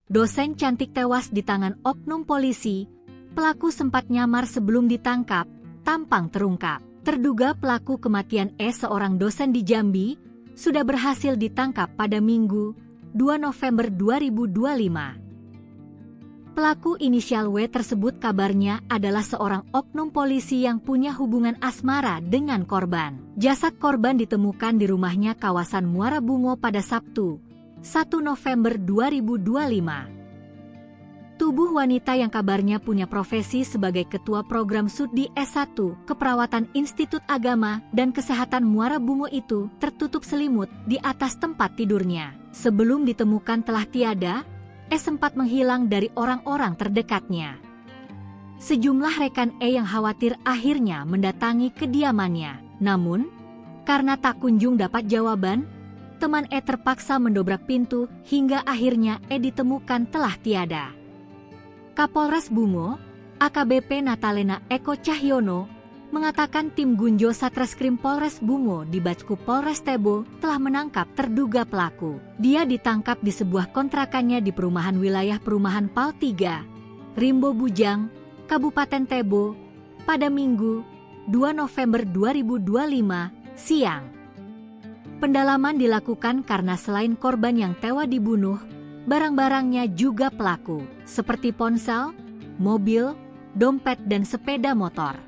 Dosen cantik tewas di tangan oknum polisi. Pelaku sempat nyamar sebelum ditangkap, tampang terungkap. Terduga pelaku kematian seorang dosen di Jambi, sudah berhasil ditangkap pada Minggu, 2 November 2025. Pelaku inisial W tersebut kabarnya adalah seorang oknum polisi yang punya hubungan asmara dengan korban. Jasad korban ditemukan di rumahnya kawasan Muara Bungo pada Sabtu, 1 November 2025. Tubuh wanita yang kabarnya punya profesi sebagai Ketua Program Studi S1 Keperawatan Institut Agama dan Kesehatan Muara Bungo itu tertutup selimut di atas tempat tidurnya. Sebelum ditemukan telah tiada, sempat menghilang dari orang-orang terdekatnya. Sejumlah rekan yang khawatir akhirnya mendatangi kediamannya. Namun, karena tak kunjung dapat jawaban, teman terpaksa mendobrak pintu hingga akhirnya ditemukan telah tiada. Kapolres Bungo, AKBP Natalena Eko Cahyono, mengatakan tim Gunjo Satreskrim Polres Bungo di Backup Polres Tebo telah menangkap terduga pelaku. Dia ditangkap di sebuah kontrakannya di perumahan wilayah Perumahan Pal 3, Rimbo Bujang, Kabupaten Tebo, pada Minggu, 2 November 2025, siang. Pendalaman dilakukan karena selain korban yang tewas dibunuh, barang-barangnya juga pelaku, seperti ponsel, mobil, dompet dan sepeda motor.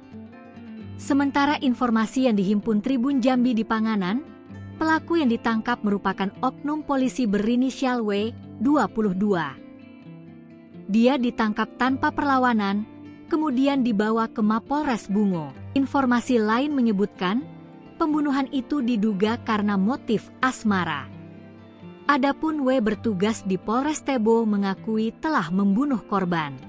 Sementara informasi yang dihimpun Tribun Jambi di Panganan, pelaku yang ditangkap merupakan oknum polisi berinisial W, 22. Dia ditangkap tanpa perlawanan, kemudian dibawa ke Mapolres Bungo. Informasi lain menyebutkan, pembunuhan itu diduga karena motif asmara. Adapun W bertugas di Polres Tebo mengakui telah membunuh korban.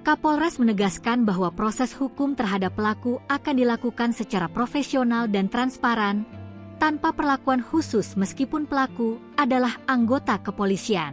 Kapolres menegaskan bahwa proses hukum terhadap pelaku akan dilakukan secara profesional dan transparan, tanpa perlakuan khusus meskipun pelaku adalah anggota kepolisian.